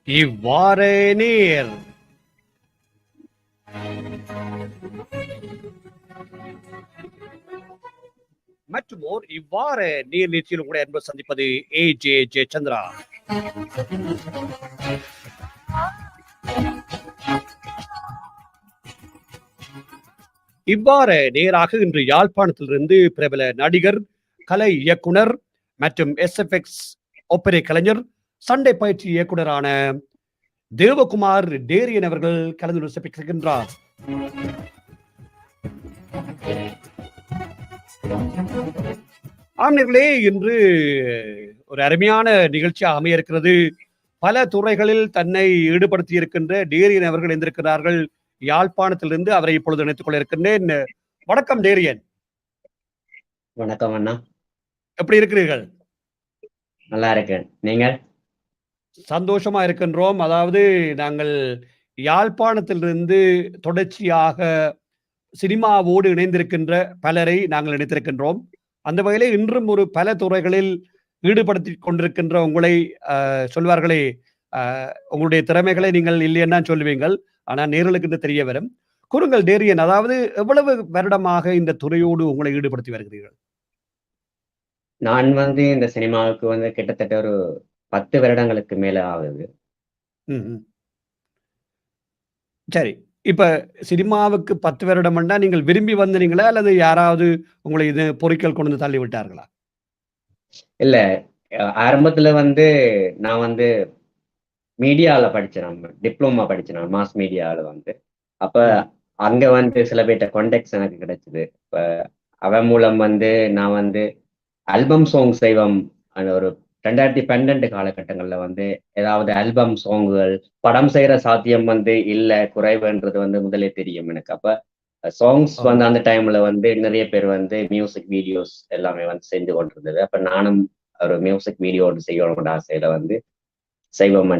இவ்வாறே நீர் மற்றும் ஓர் இவ்வாறு நீர் நிச்சயம் கூட என்பது சந்திப்பது ஜே சந்திரா. இவ்வாறு நேராக இன்று யாழ்ப்பாணத்திலிருந்து பிரபல நடிகர், கலை இயக்குனர் மற்றும் SFX ஒப்பரை கலைஞர், சண்டை பயிற்சி இயக்குனரான தேவகுமார் டேரியன் அவர்கள் கலந்து சிறப்பிக்கின்றார். ஆம்னர்களே, இன்று ஒரு அருமையான நிகழ்ச்சியாக அமைய இருக்கிறது. பல துறைகளில் தன்னை ஈடுபடுத்தி இருக்கின்ற டேரியன் அவர்கள் இருந்திருக்கிறார்கள் யாழ்ப்பாணத்திலிருந்து. அவரை இப்பொழுது இணைத்துக் கொள்ள இருக்கின்றேன். வணக்கம் டேரியன். வணக்கம் அண்ணா, எப்படி இருக்கிறீர்கள்? நல்லா இருக்கேன். நீங்கள்? சந்தோஷமா இருக்கின்றோம். அதாவது நாங்கள் யாழ்ப்பாணத்திலிருந்து தொடர்ச்சியாக சினிமாவோடு இணைந்திருக்கின்ற பலரை நாங்கள் இணைத்திருக்கின்றோம். அந்த வகையிலே இன்றும் ஒரு பல துறைகளில் ஈடுபடுத்தி கொண்டிருக்கின்ற உங்களை சொல்வார்களே, உங்களுடைய திறமைகளை நீங்கள் இல்லைன்னா சொல்லுவீங்கள், ஆனா நேர்களுக்கு தெரிய வரும். கூறுங்கள் டேரியன், அதாவது எவ்வளவு வருடமாக இந்த துறையோடு உங்களை ஈடுபடுத்தி வருகிறீர்கள்? நான் இந்த சினிமாவுக்கு கிட்டத்தட்ட ஒரு 10 வருடங்களுக்கு மேல ஆகுது. சரி, இப்ப சினிமாவுக்கு 10 வருடம்னா நீங்கள் விரும்பி வந்தீங்களா அல்லது யாராவது உங்களை இது பொறிக்கல் கொண்டு தள்ளி விட்டார்களா? இல்ல, ஆரம்பத்துல நான் மீடியால படிச்சேன். டிப்ளோமா படிச்சேன் மாஸ் மீடியால. அப்ப அங்க சில பேர்ட்ட கான்டாக்ட்ஸ் எனக்கு கிடைச்சது. இப்ப அவன் மூலம் நான் ஆல்பம் சாங் செய்வோம். அந்த ஒரு 2012 காலகட்டங்கள்ல ஏதாவது ஆல்பம் சாங்குகள் படம் செய்யற சாத்தியம் இல்ல, குறைவுன்றது முதலே தெரியும் எனக்கு. அப்ப சாங்ஸ் அந்த டைம்ல நிறைய பேர் மியூசிக் வீடியோஸ் எல்லாமே செஞ்சு கொண்டிருந்தது. அப்ப நானும் ஒரு மியூசிக் வீடியோ செய்யணும் ஆசையில செய்வோம்.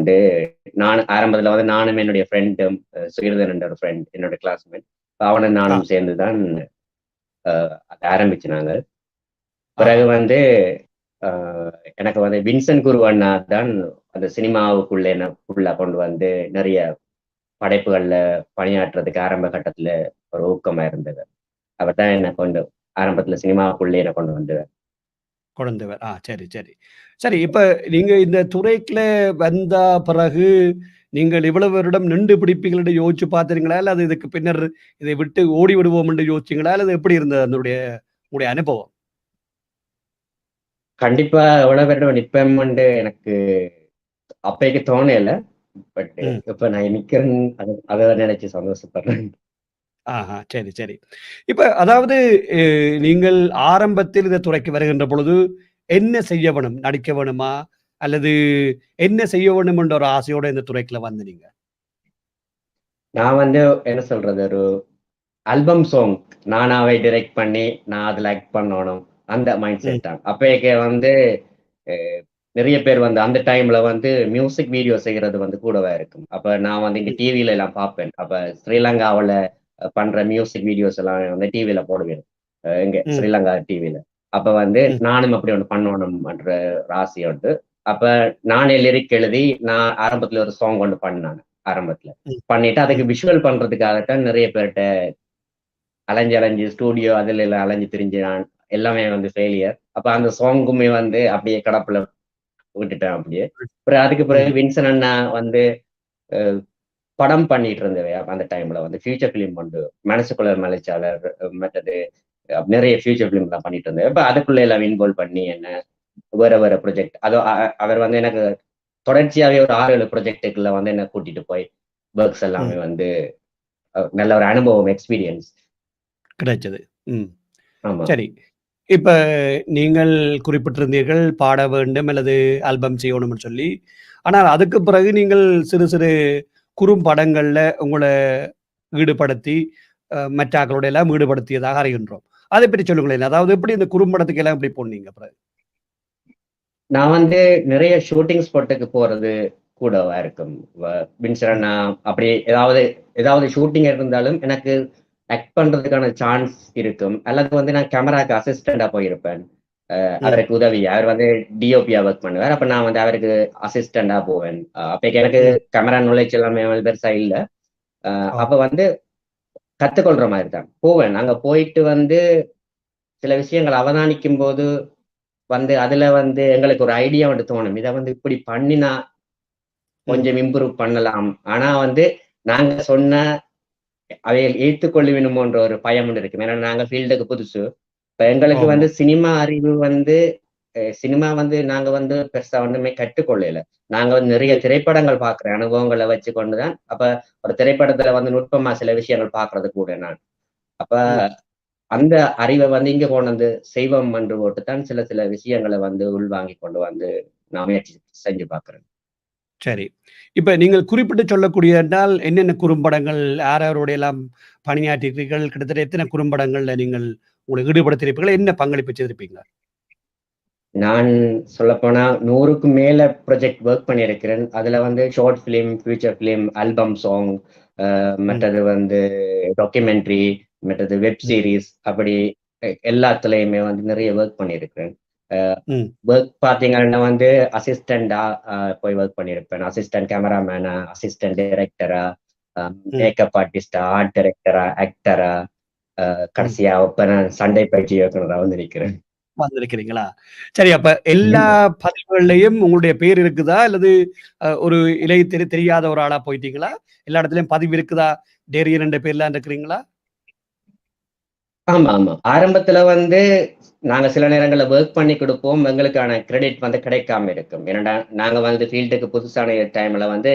நான் ஆரம்பத்துல நானும் என்னுடைய ஃப்ரெண்டும், சுகிர்தன் என்ற ஒரு ஃப்ரெண்ட், என்னோட கிளாஸ்மேட், அவனும் நானும் சேர்ந்துதான் அதை ஆரம்பிச்சுனாங்க. பிறகு எனக்கு வின்சென்ட் குரு அண்ணா தான் அந்த சினிமாவுக்குள்ள கொண்டு நிறைய படைப்புகள்ல பணியாற்றுறதுக்கு ஆரம்ப கட்டத்துல ஒரு ஊக்கமா இருந்தது. அவர் தான் என்ன ஆரம்பத்துல சினிமாவுக்குள்ளே என்ன கொண்டு வந்தவர். சரி சரி சரி. இப்ப நீங்க இந்த துறைக்குள்ள வந்த பிறகு நீங்கள் இவ்வளவு வருடம் நின்று பிடிப்பீங்களு யோசிச்சு பாத்தீங்களா, அல்லது இதுக்கு பின்னர் இதை விட்டு ஓடி விடுவோம் என்று யோசிச்சீங்களா, அல்லது எப்படி இருந்தது அதனுடைய உங்களுடைய அனுபவம்? கண்டிப்பா எவ்வளவு வருடம் நிப்பேன் எனக்கு அப்பைக்கு தோணல. பட் இப்ப நான் நிக்கிறேன், அதை நினைச்சு சந்தோஷப்படுறேன். சரி சரி. இப்ப அதாவது நீங்கள் ஆரம்பத்தில் இந்த துறைக்கு வருகின்ற பொழுது என்ன செய்ய வேணும்? நடிக்க வேணுமா அல்லது என்ன செய்ய வேணும் என்ற ஒரு ஆசையோட இந்த துறைக்குள்ள வந்து நீங்க? நான் என்ன சொல்றது, ஒரு ஆல்பம் சாங் நானாவே டைரக்ட் பண்ணி நான் அதுல ஆக்ட் பண்ணணும், அந்த மைண்ட் செட் தான். அப்பேக்கே நிறைய பேர் அந்த டைம்ல மியூசிக் வீடியோ செய்யறது கூடவா இருக்கும். அப்ப நான் இங்க டிவில எல்லாம் பார்ப்பேன். அப்ப ஸ்ரீலங்காவில பண்ற மியூசிக் வீடியோஸ் எல்லாம் டிவில போடுவேன், எங்க ஸ்ரீலங்கா டிவில. அப்ப நானும் அப்படி ஒண்ணு பண்ணணும்ன்ற ஆசை உண்டு. அப்ப நானே லிரிக் எழுதி நான் ஆரம்பத்துல ஒரு சாங் ஒன்று பண்ணாங்க. ஆரம்பத்துல பண்ணிட்டு அதுக்கு விஷுவல் பண்றதுக்காகத்தான் நிறைய பேர்கிட்ட அலைஞ்சு ஸ்டூடியோ அதுல எல்லாம் அலைஞ்சு திரிஞ்சு நான் எல்லாமே ஃபெயிலியர். அப்ப அந்த சாங்குமே அப்படியே கடப்புல விட்டுட்டேன் அப்படியே. அப்புறம் அதுக்கு பிறகு வின்சன் அண்ணா படம் பண்ணிட்டு இருந்தவை. அந்த டைம்ல ஃபியூச்சர் பிலிம் மனசுக்குள்ள மலைச்சாளர், மற்றது நிறைய ஃபியூச்சர் பிலிம் தான் பண்ணிட்டு இருந்தேன். இப்ப அதுக்குள்ள எல்லாம் இன்வால்வ் பண்ணி என்ன வேற ப்ரொஜெக்ட் அது அவர் எனக்கு தொடர்ச்சியாவே ஒரு 6-7 ப்ரொஜெக்டுக்குள்ள என்ன கூட்டிட்டு போய் ஒர்க்ஸ் எல்லாமே நல்ல ஒரு அனுபவம், எக்ஸ்பீரியன்ஸ் கிடைச்சது. சரி, இப்ப நீங்கள் குறிப்பிட்டிருந்தீர்கள் பாட வேண்டும் அல்லது ஆல்பம் செய்யணும்னு சொல்லி. ஆனால் அதுக்கு பிறகு நீங்கள் சிறு சிறு குறும்படங்கள்ல உங்களை ஈடுபடுத்தி மற்றாக்களோட எல்லாம் ஈடுபடுத்தியதாக அறிகின்றோம். அதை பற்றி சொல்லுங்களேன். அதாவது எப்படி இந்த குறும்படத்துக்கு எல்லாம் எப்படி போனீங்க? பிறகு நான் நிறைய ஷூட்டிங் ஸ்பாட்டுக்கு போறது கூடவா இருக்கும். வின்சன் அப்படி ஏதாவது ஷூட்டிங் இருந்தாலும் எனக்கு ஆக்ட் பண்றதுக்கான சான்ஸ் இருக்கும். அல்லது நான் கேமராக்கு அசிஸ்டண்டா போயிருப்பேன். அவருக்கு உதவி. அவர் வந்து டிஓபியா ஒர்க் பண்ணுவார். அப்ப நான் வந்து அவருக்கு அசிஸ்டண்டா போவேன். அப்ப எனக்கு கேமரா நாலேஜ் எல்லாமே பெருசா இல்ல. அப்ப வந்து கத்துக்கொள்ற மாதிரி தான் போவேன். அங்க போயிட்டு வந்து சில விஷயங்கள் அவதானிக்கும் போது வந்து அதுல வந்து எங்களுக்கு ஒரு ஐடியா வந்து தோணும். இதை வந்து இப்படி பண்ணினா கொஞ்சம் இம்ப்ரூவ் பண்ணலாம். ஆனா வந்து நாங்க சொன்ன அவைகள் ஏற்றுக்கொள்ளுவேணுமோன்ற ஒரு பயம் இருக்கு. ஏன்னா நாங்க ஃபீல்டுக்கு புதுசு. இப்ப எங்களுக்கு வந்து சினிமா அறிவு வந்து சினிமா வந்து நாங்க வந்து பெருசா ஒண்ணுமே கற்றுக்கொள்ளல. நாங்க வந்து நிறைய திரைப்படங்கள் பார்க்குற அனுபவங்களை வச்சு கொண்டுதான் அப்ப ஒரு திரைப்படத்துல வந்து நுட்பமா சில விஷயங்கள் பார்க்கறது கூட நான். அப்ப அந்த அறிவை வந்து இங்க கொண்டு வந்து செய்வோம் என்று போட்டுத்தான் சில சில விஷயங்களை வந்து உள்வாங்கி கொண்டு வந்து நான் முயற்சி செஞ்சு பார்க்கிறேன். சரி. இப்ப நீங்கள் குறிப்பிட்டு சொல்லக்கூடிய என்றால் என்னென்ன குறும்படங்கள் யாரோட எல்லாம் பணியாற்றியிருப்பீர்கள்? கிட்டத்தட்ட எத்தனை குறும்படங்கள்ல நீங்கள் உங்களை ஈடுபடுத்தியிருப்பீர்கள்? என்ன பங்களிப்பு செய்திருப்பீங்க? நான் சொல்லப்போனா 100க்கும் மேல ப்ராஜெக்ட் ஒர்க் பண்ணியிருக்கிறேன். அதுல வந்து short film, future film, album song, மற்றது வந்து டாக்குமெண்ட்ரி, மற்றது வெப் சீரிஸ் அப்படி எல்லாத்துலயுமே வந்து நிறைய ஒர்க் பண்ணியிருக்கிறேன். ஒர்க் பார்த்தீங்கன்னா வந்து அசிஸ்டண்டா போய் ஒர்க் பண்ணியிருப்பேன். அசிஸ்டன்ட் கேமராமேனா, அசிஸ்டன்ட் டைரக்டரா, மேக்கப் ஆர்டிஸ்டா, ஆர்ட் டைரக்டரா, ஆக்டரா, கடைசியா இப்ப நான் சண்டை பயிற்சி இயக்குனரா வந்து நிக்கிறேன். வந்திருக்கிறீங்களா? சரி, அப்ப எல்லா பதிவுகள்லயும் உங்களுடைய பேர் இருக்குதா? அல்லது ஒரு இலை தெரியாத ஒரு ஆளா போயிட்டீங்களா? எல்லா இடத்துலயும் பதிவு இருக்குதா? டேரியன் என்ற பேர்ல இருக்கிறீங்களா? ஆமா, ஆமா. ஆரம்பத்துல வந்து நாங்க சில நேரங்கள்ல ஒர்க் பண்ணி குடுப்போம். எங்களுக்கான கிரெடிட் வந்து கிடைக்காம இருக்கும். ஏன்னா, நாங்க வந்து ஃபீல்டுக்கு புதுசான டைம்ல வந்து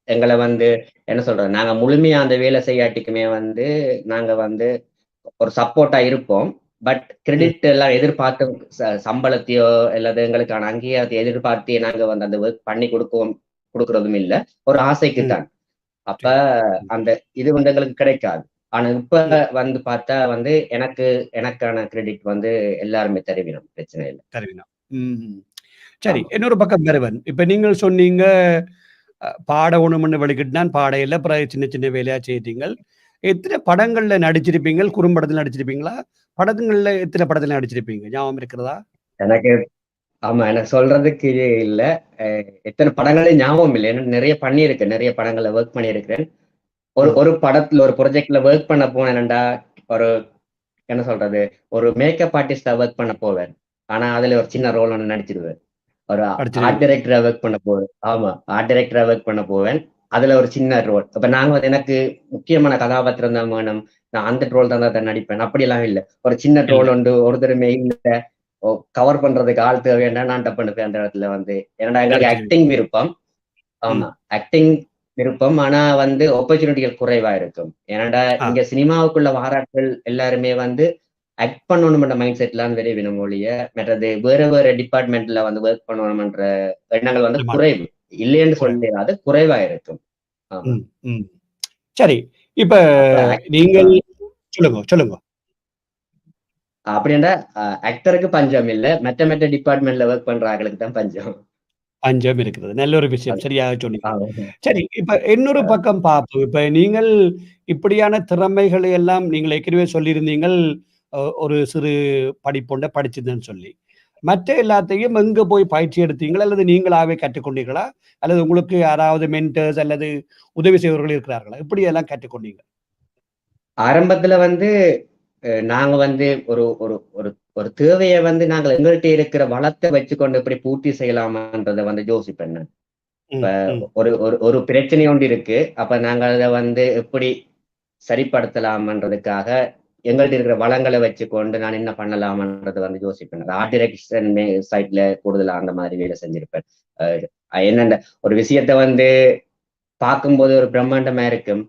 எங்கள வந்து என்ன சொல்றது? நாங்க முழுமையா அந்த வேலை செய்யாட்டிக்குமே வந்து நாங்க வந்து ஒரு சப்போர்ட்டா இருப்போம். பட் கிரெடிட் எல்லாம் எதிர்பார்த்து சம்பளத்தையோ அல்லது எங்களுக்கான அங்கீகாரத்தை எதிர்பார்த்தே நாங்க வந்து அந்த ஒர்க் பண்ணி குடுக்குறதும் இல்ல. ஒரு ஆசைக்கு தான். அப்ப அந்த இது வந்து எங்களுக்கு கிடைக்காது. ஆனா இப்ப வந்து பார்த்தா வந்து எனக்கான கிரெடிட் வந்து எல்லாருமே தருவினோம். பிரச்சனை இல்ல. தருவினா. சரி. இன்னொரு பக்கம் வருவன். இப்ப நீங்கள் சொன்னீங்க பாட ஒண்ணுமன்னு வெளிக்கிட்டு பாடையில பிறகு சின்ன சின்ன வேலையா செய்தீங்கள். எத்தனை படங்கள்ல நடிச்சிருப்பீங்க? குறும்படத்துல நடிச்சிருப்பீங்களா? படங்கள்ல எத்தனை படத்துல நடிச்சிருப்பீங்க? ஞாபகம் இருக்கிறதா? எனக்கு ஆமா. எனக்கு சொல்றதுக்கு இல்ல. எத்தன படங்களே ஞாபகம் இல்ல. ஏன்னா நெறைய பண்ணியிருக்கேன். நெறைய படங்கள்ல வொர்க் பண்ணியிருக்கிறேன். ஒரு படத்துல ஒரு ப்ராஜெக்ட்ல வொர்க் பண்ண போனேன்டா, ஒரு என்ன சொல்றது? ஒரு மேக்கப் ஆர்டிஸ்ட்டா வொர்க் பண்ண போவேன். ஆனா அதுல ஒரு சின்ன ரோல் ஒண்ணு நடிச்சிருவேன். ஒரு ஆர்ட் நடிச்சிருவீங்க. டைரக்டரா வொர்க் பண்ண போவேன். ஆமா. ஆர்ட் டைரக்டரா வொர்க் பண்ண போவேன். அதுல ஒரு சின்ன ரோல். அப்ப நாங்க வந்து எனக்கு முக்கியமான கதாபாத்திரம் தான் வேணும். நான் அந்த ரோல் தான் நடிப்பேன். அப்படியெல்லாம் இல்ல. ஒரு சின்ன இல்ல. ரோல் உண்டு. ஒருத்தருமே இல்ல. கவர் பண்றதுக்கு ஆள் தேவைன்னா நான் டப்புன்னு போய் அந்த இடத்துல வந்து ஏன்னா எங்களுக்கு நடிச்சிருவீங்க. ஆக்டிங் விருப்பம். ஆமா. ஆக்டிங் விருப்பம். ஆனா வந்து ஆப்பர்ச்சுனிட்டிகள் குறைவா இருக்கும். ஏன்னாடா இங்க சினிமாவுக்குள்ள வாராட்கள் எல்லாருமே வந்து ஆக்ட் பண்ணணும்ன்ற மைண்ட் செட்லாம் விரைவினம் ஒழிய மற்றது வேற வேற டிபார்ட்மெண்ட்ல வந்து ஒர்க் பண்ணணும்ன்ற எண்ணங்கள் வந்து குறைவு. இல்லைன்னு சொல்லிடாது, குறைவா இருக்கும். ஆமா. சரி. இப்ப அப்ப நீங்கள் சொல்லுங்க, சொல்லுங்க. அப்படின்னா ஆக்டருக்கு பஞ்சம் இல்ல. மற்ற டிபார்ட்மெண்ட்ல ஒர்க் பண்ற ஆட்களுக்கு தான் பஞ்சம். பஞ்சம் இருக்கிறது. நல்ல ஒரு விஷயம். சரியாக சொன்னீங்க. ஆமா. சரி, இப்ப இன்னொரு பக்கம் பார்ப்போம். இப்ப நீங்கள் இப்படியான திறமைகளை எல்லாம் நீங்கள் ஏற்கனவே சொல்லியிருந்தீங்கள், ஒரு சிறு படிப்பொண்ட படிச்சிருந்தேன்னு சொல்லி. மற்ற எல்லாத்தையும் எங்க போய் பயிற்சி எடுத்தீங்களா? அல்லது நீங்களாவே கற்றுக்கொண்டீர்களா? அல்லது உங்களுக்கு யாராவது மென்டர்ஸ் அல்லது உதவி செய்பவர்கள் இருக்கிறார்களா? எப்படி எல்லாம் கற்றுக்கொண்டீங்க? ஆரம்பத்துல வந்து நாங்க வந்து ஒரு ஒரு ஒரு ஒரு தேவைய வந்து நாங்க எங்கள்ட்ட இருக்கிற வளத்த வச்சுக்கொண்டு எப்படி பூர்த்தி செய்யலாமான்றத வந்து யோசிப்பேன் நான். இப்ப ம், ம். ஒரு ஒரு ஒரு பிரச்சனை ஒன்று இருக்கு. அப்ப நாங்க அத வந்து எப்படி சரிப்படுத்தலாம்ன்றதுக்காக எங்கள்ட்ட இருக்கிற வளங்கள வச்சுக்கொண்டு நான் என்ன பண்ணலாம்ன்றத வந்து யோசிப்பேன். ஆர்ட் டைரக்ஷன் சைட்ல கூடுதலா அந்த மாதிரி வேலை செஞ்சிருப்பேன். என்னென்ன ஒரு விஷயத்த வந்து பார்க்கும்போது ஒரு பிரம்மாண்டமா இருக்கும்.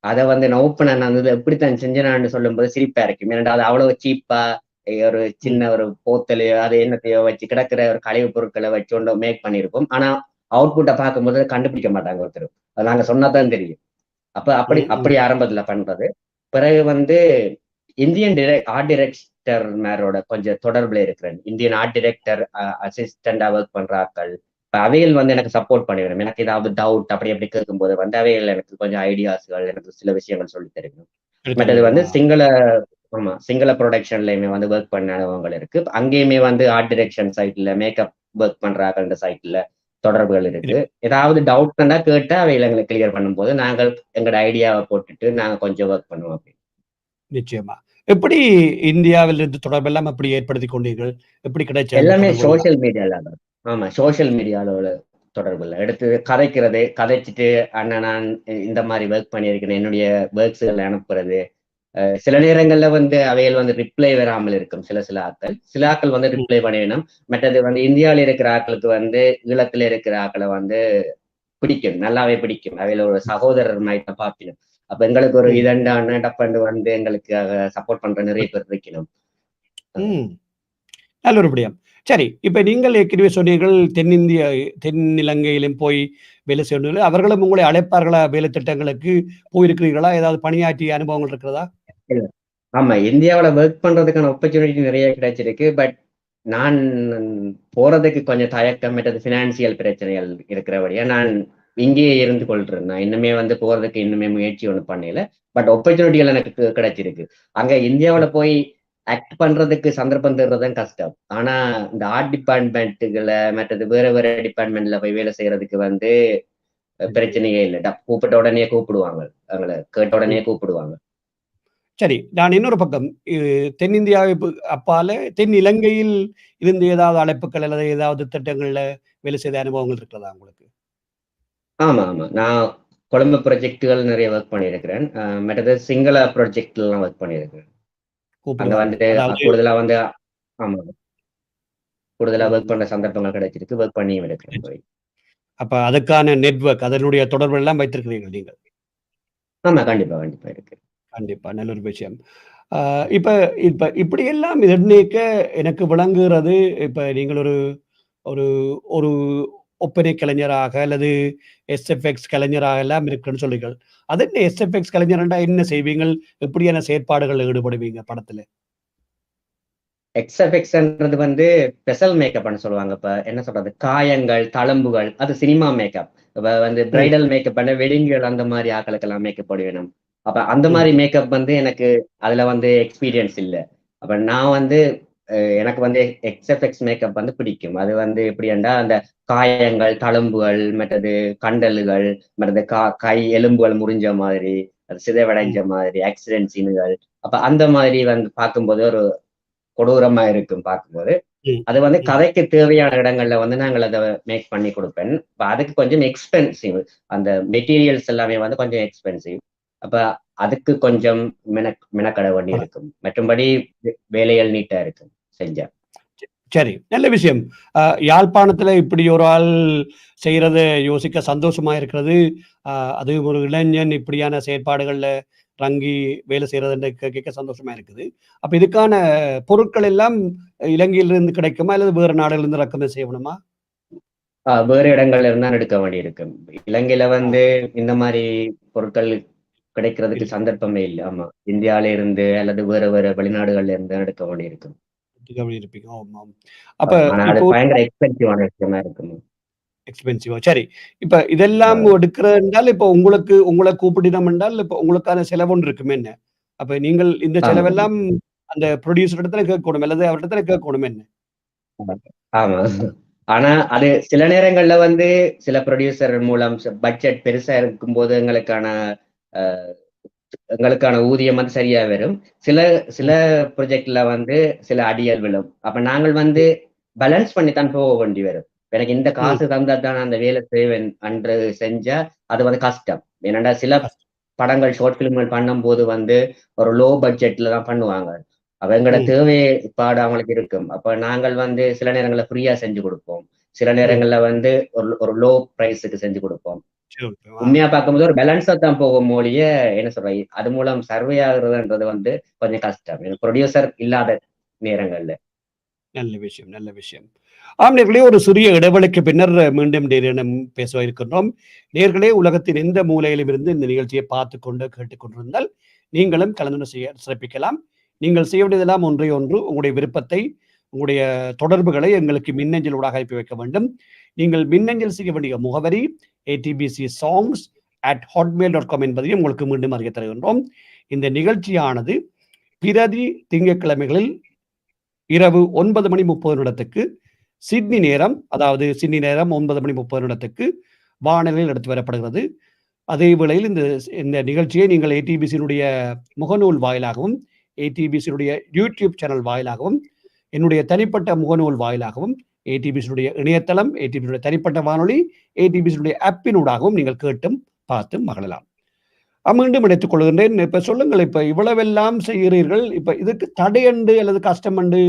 அத வந்து நான் ஓப்பனா நான் வந்து எப்படித்தான் செஞ்சேனான்னு சொல்லும்போது சிரிப்பா இருக்கும். ஏன்னா அது அவ்வளவு சீப்பா ஒரு சின்ன ஒரு போத்தலையோ, அது என்னத்தையோ வச்சு கிடக்கிற ஒரு கழிவு பொருட்கள வச்சோண்டு மேக் பண்ணியிருப்போம். ஆனா அவுட்புட்ட பார்க்கும்போது கண்டுபிடிக்க மாட்டாங்க ஒருத்தரும். அது நாங்க சொன்னா தான் தெரியும். அப்ப அப்படி ம், ம். அப்படி ஆரம்பத்துல பண்றது. பிறகு வந்து இந்தியன் ஆர்ட் டைரக்டர் மேரோட கொஞ்சம் தொடர்புல இருக்கிறேன். இந்தியன் ஆர்ட் டைரக்டர் அசிஸ்டண்டா ஒர்க் பண்ற ஆட்கள். இப்ப அவைகள் வந்து எனக்கு சப்போர்ட் பண்ணிவிடும். எனக்கு ஏதாவது டவுட் அப்படி அப்படி கேட்கும்போது வந்து அவைகள் எனக்கு கொஞ்சம் ஐடியாஸ்கள் எனக்கு சில விஷயங்கள் சொல்லி தருவிடும். மற்றது எடுத்துருவீங்க. வந்து சிங்கள ஆமா சிங்கள ப்ரொடக்ஷன்லயுமே வந்து ஒர்க் பண்ண அனுபவங்கள் இருக்கு. அங்கேயுமே வந்து ஆர்ட் டிரெக்ஷன் சைட்ல மேக்கப் ஒர்க் பண்றாங்க சைட்ல தொடர்புகள் இருக்கு. ஏதாவது டவுட்னா கேட்டா அவைகளை எங்களுக்கு கிளியர் பண்ணும்போது நாங்கள் எங்களோட ஐடியாவை போட்டுட்டு நாங்க கொஞ்சம் ஒர்க் பண்ணுவோம். அப்படி நிச்சயமா. எப்படி இந்தியாவிலிருந்து தொடர்பெல்லாம் எப்படி ஏற்படுத்திக் கொண்டீர்கள்? எப்படி கிடைச்ச அந்த எல்லாமே தொடர்புகள்லாம்? சோஷியல் மீடியால தான். ஆமா சோஷியல் மீடியால தொடர்புல எடுத்து கதைக்கிறது, கதைச்சிட்டு அண்ணா நான் இந்த மாதிரி ஒர்க் பண்ணியிருக்கிறேன், என்னுடைய ஒர்க்ஸ்களை அனுப்புறது. சில நேரங்கள்ல வந்து அவைகள் வந்து ரிப்ளை வராமல் இருக்கும். சில ஆட்கள் வந்து ம். ரிப்ளை பண்ணிடணும். மற்றது வந்து இந்தியாவில இருக்கிற ஆட்களுக்கு வந்து ஈழத்துல இருக்கிற ஆட்களை வந்து பிடிக்கும், நல்லாவே பிடிக்கும். அவையில ஒரு சகோதரர் மாதிரி தான் பார்க்கணும். அப்ப எங்களுக்கு ஒரு ம். இதண்டான டப்பண்டு வந்து எங்களுக்காக சப்போர்ட் பண்ற நிறைய பேர் இருக்கணும். ம். நல்ல ஒரு விடயம். சரி, இப்ப நீங்கள் ஏற்கனவே சொன்னீர்கள், தென்னிலங்கையிலும் போய் வேலை செய்தீர்கள். அவர்களும் உங்களை அழைப்பார்களா வேலை திட்டங்களுக்கு? போயிருக்கிறீர்களா? ஏதாவது பணியாற்றிய அனுபவங்கள் இருக்கிறதா? இல்ல. ஆமா இந்தியாவுல ஒர்க் பண்றதுக்கான ஆப்பர்ச்சுனிட்டி நிறைய கிடைச்சிருக்கு. பட் நான் போறதுக்கு கொஞ்சம் தயக்கம், மற்றது பினான்சியல் பிரச்சனைகள் இருக்கிறபடியா நான் இங்கேயே இருந்து கொள்றேன். நான் இன்னுமே வந்து போறதுக்கு இன்னுமே முயற்சி ஒண்ணும் பண்ணல. பட் ஆப்பர்ச்சுனிட்டிகள் எனக்கு கிடைச்சிருக்கு. அங்க இந்தியாவுல போய் ஆக்ட் பண்றதுக்கு சந்தர்ப்பம் தேடுறதுதான் கஷ்டம். ஆனா இந்த ஆர்ட் டிபார்ட்மெண்ட்டுகள மற்றது வேற வேற டிபார்ட்மெண்ட்ல போய் வேலை செய்யறதுக்கு வந்து பிரச்சனையே இல்ல. கூப்பிட்ட உடனே கூப்பிடுவாங்க. அவங்கள கேட்ட உடனே ம். கூப்பிடுவாங்க. சரி, நான் இன்னொரு பக்கம் தென்னிந்தியாவுக்கு அப்பால தென் இலங்கையில் இருந்து ஏதாவது அழைப்புகள் அல்லது ஏதாவது திட்டங்கள்ல வேலை செய்த அனுபவங்கள் இருக்கிறதா உங்களுக்கு? ஆமா, ஆமா. நான் கொழும்பு ப்ராஜெக்ட்கள் நிறைய ஒர்க் பண்ணியிருக்கிறேன். மற்றது சிங்கள ப்ராஜெக்ட்லாம் ஒர்க் பண்ணியிருக்கிறேன். அங்க கூப்பிடுவார்கள். வந்துட்டு அதாவது கூடுதலா வந்து ஆமா. கூடுதலா ஒர்க் ம். பண்ற சந்தர்ப்பங்கள் கிடைச்சிருக்கு. ஒர்க் பண்ணியும் இருக்கிறேன் போய். அப்ப அதுக்கான நெட்வொர்க் அதனுடைய தொடர்பு எல்லாம் வைத்திருக்கிறீர்கள் நீங்கள். ஆமா. கண்டிப்பா, கண்டிப்பா இருக்கு. கண்டிப்பா. நல்ல ஒரு விஷயம். ஆ இப்ப இப்ப இப்படியெல்லாம் நிர்ணயிக்க எனக்கு விளங்குகிறது, இப்ப நீங்கள் ஒரு ஒரு ஒரு ஒப்பனை கலைஞராக அல்லது எஸ்எஃப்எக்ஸ் கலைஞராக எல்லாம் இருக்குன்னு சொல்றீர்கள். அது என்ன எஸ்எஃப்எக்ஸ் கலைஞர்ன்றா என்ன செய்வீங்கள்? எப்படியான செயற்பாடுகள்ல ஈடுபடுவீங்க படத்துல? எக்ஸ்எஃப்எக்ஸ்ன்றது வந்து ஸ்பெஷல் மேக்கப்ன்னு சொல்லுவாங்க. இப்ப என்ன சொல்றது? காயங்கள், தழும்புகள் அது சினிமா மேக்கப். இப்ப வந்து ம், பிரைடல் மேக்கப் பண்ண வெட்டிங்கள் அந்த மாரி ஆட்களுக்கெல்லாம் மேக்கப் போட வேணும். அப்ப அந்த ம், மாரி மேக்கப் வந்து எனக்கு அதுல வந்து எக்ஸ்பீரியன்ஸ் இல்ல. அப்ப நான் வந்து எனக்கு வந்து எக்ஸ்எஃப்எக்ஸ் மேக்கப் வந்து பிடிக்கும். அது வந்து எப்படின்னா, அந்த காயங்கள், தழும்புகள், மற்றது கண்டலுகள், மற்றது கை எலும்புகள் முறிஞ்ச மாதிரி, அது சிதைவடைஞ்ச ம், மாதிரி, ஆக்சிடென்ட் சீன்கள். அப்ப அந்த மாதிரி வந்து பார்க்கும்போது ஒரு கொடூரமா இருக்கும் பார்க்கும்போது. ம், அது வந்து ம். கதைக்கு தேவையான இடங்கள்ல வந்து நாங்கள் அத மேக் பண்ணி குடுப்பேன். இப்ப அதுக்கு கொஞ்சம் எக்ஸ்பென்சிவ். அந்த மெட்டீரியல்ஸ் எல்லாமே வந்து கொஞ்சம் எக்ஸ்பென்சிவ். அப்ப அதுக்கு கொஞ்சம் மெனக்கட வேண்டி பரவா இருக்கும். மற்றும்படி வேலைகள் நீட்டா இருக்கும் செஞ்சா. சரி, நல்ல விஷயம். அ யாழ்ப்பாணத்துல இப்படி ஒரு ஆள் செய்றத யோசிக்க சந்தோஷமா இருக்கிறது. அ அது ஒரு இளைஞன் இப்படியான செயற்பாடுகள்ல இறங்கி வேலை செய்றதுன்னு கேட்க சந்தோஷமா இருக்குது. அப்ப இதுக்கான பொருட்கள் எல்லாம் இலங்கையிலிருந்து கிடைக்குமா? அல்லது வேறு நாடுகளிலிருந்து இறக்குமதி செய்யணுமா? வேறு இடங்கள்ல இருந்து தான் எடுக்க வேண்டியிருக்கும். இலங்கையில ஆ வந்து இந்த மாரி பொருட்கள் கிடைக்கிறதுக்கு இல்ல. சந்தர்ப்பமே இல்ல. ஆமா. இந்தியால இருந்து அல்லது வேற வேற வெளிநாடுகள்ல இருந்து தான் எடுக்க வேண்டியிருக்கும். அப்படி இருப்பீங்க. ஆமாம். அப்ப ஆனா அது இப்போ பயங்கர எக்ஸ்பென்சிவான விஷயமா இருக்கும். எக்ஸ்பென்சிவா சரி. இப்ப இதெல்லாம் எடுக்கிறதுன்றால், இப்ப உங்கள கூப்பிடினோம் என்றால், இப்ப உங்களுக்கான செலவு ஒன்று இருக்குமே என்ன? அப்ப நீங்கள் இந்த ஆமா. செலவெல்லாம் அந்த புரொடியூசர் இடத்துல கேட்கணும். அல்லது அவரிடத்துல கேட்கணும் என்ன? ஆமா. ஆமா. ஆனா அது சில நேரங்கள்ல வந்து சில புரொடியூசர் மூலம் பட்ஜெட் பெருசா இருக்கும்போது அ எங்களுக்கான ஊதியம் வந்து சரியா வரும். சில சில ம், ப்ராஜெக்ட்ல வந்து சில அடியல் விழும். அப்ப நாங்கள் வந்து ம், பேலன்ஸ் பண்ணி தான் போக வேண்டி வரும். எனக்கு இந்த ம். காசு தந்தா தான் நான் அந்த வேலை செய்வேன் அன்று செஞ்சா, அது வந்து கஷ்டம். ஏனென்டா சில கஷ்டம். படங்கள், ஷார்ட் ஃபிலிம்கள் பண்ணும்போது வந்து ஒரு லோ பட்ஜெட்ல தான் பண்ணுவாங்க. அப்ப எங்களோட ம், தேவைப்பாடு அவங்களுக்கு இருக்கும். அப்ப நாங்கள் வந்து சில நேரங்கள்ல ஃப்ரீயா செஞ்சு குடுப்போம். சில ம். நேரங்கள்ல வந்து ஒரு ஒரு லோ பிரைஸ்க்கு செஞ்சு குடுப்போம். சரி. ஆ. உண்மையா பார்க்கும்போது ஒரு பேலன்ஸா தான் போகும் ஒழிய, என்ன சொல்றது? அது மூலம் சர்வே ஆகுறதுன்றது வந்து கொஞ்சம் கஷ்டம். புரொடியூசர் இல்லாத நேரங்கள்ல. நல்ல விஷயம், நல்ல விஷயம். ஆம் நேயர்களே, ஒரு சிறிய இடைவெளிக்கு பின்னர் மீண்டும் நேரிடம் பேச இருக்கின்றோம். நேயர்களே, உலகத்தின் எந்த மூலையிலும் இருந்து இந்த நிகழ்ச்சியை பார்த்துக் கொண்டு, கேட்டுக்கொண்டிருந்தால், நீங்களும் கலந்து சிறப்பிக்கலாம். நீங்கள் செய்ய வேண்டியதெல்லாம் ஒன்றே ஒன்று, உங்களுடைய விருப்பத்தை, உங்களுடைய தொடர்புகளை எங்களுக்கு மின்னஞ்சல் ஊடாக அனுப்பி வைக்க வேண்டும். நீங்கள் மின்னஞ்சல் செய்ய வேண்டிய முகவரி atbcsongs@hotmail.com என்பதையும் உங்களுக்கு மீண்டும் அறியத் தருகின்றோம். இந்த நிகழ்ச்சியானது பிரதி திங்கட்கிழமைகளில் இரவு 9:30 சிட்னி நேரம், அதாவது சிட்னி நேரம் 9:30 வானொலியில் எடுத்து வரப்படுகிறது. அதே வேளையில் இந்த நிகழ்ச்சியை நீங்கள் ஏடிபிசியினுடைய முகநூல் வாயிலாகவும், ஏடிபிசியினுடைய யூடியூப் சேனல் வாயிலாகவும், என்னுடைய தனிப்பட்ட முகநூல் வாயிலாகவும், ஏடிபிசியினுடைய இணையதளம், ஏடிபிசியுடைய தனிப்பட்ட வானொலி, ஏடிபிசியுடைய ஆப்பினூடாகவும் நீங்கள் கேட்டும் பார்த்தும் மகிழலாம். மீண்டும் இணைத்துக் கொள்கின்றேன். இப்ப சொல்லுங்கள், இப்ப இவ்வளவெல்லாம் செய்கிறீர்கள், இப்ப இதுக்கு தடையண்டு அல்லது கஷ்டமண்டு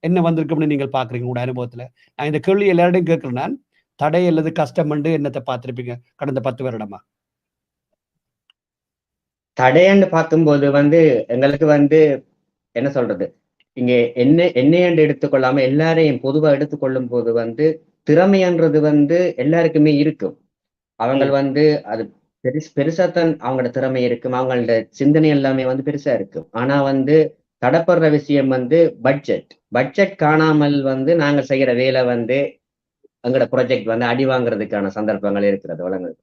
என்ன வந்திருக்கும்னு நீங்கள் பாக்குறீங்க உங்களோட அனுபவத்துல? நான் இந்த கேள்வி எல்லாரையும் கேட்கிறேன். நான் தடை அல்லது கஷ்டமண்டு என்னத்தை பார்த்திருப்பீங்க கடந்த 10 வருடமா? தடையண்டு பார்க்கும்போது வந்து எங்களுக்கு வந்து என்ன சொல்றது, இங்க என்னையண்டு எடுத்துக்கொள்ளாம எல்லாரையும் பொதுவா எடுத்துக்கொள்ளும் போது வந்து திறமைன்றது வந்து எல்லாருக்குமே இருக்கும். அவங்க வந்து அது பெருசாத்தான் அவங்களோட திறமை இருக்கும், அவங்களோட சிந்தனை எல்லாமே வந்து பெருசா இருக்கும். ஆனா வந்து தடப்படுற விஷயம் வந்து பட்ஜெட் காணாமல் வந்து நாங்க செய்யற வேலை வந்து எங்களோட ப்ராஜெக்ட் வந்து அடி வாங்குறதுக்கான சந்தர்ப்பங்கள் இருக்கிறது வழங்குது.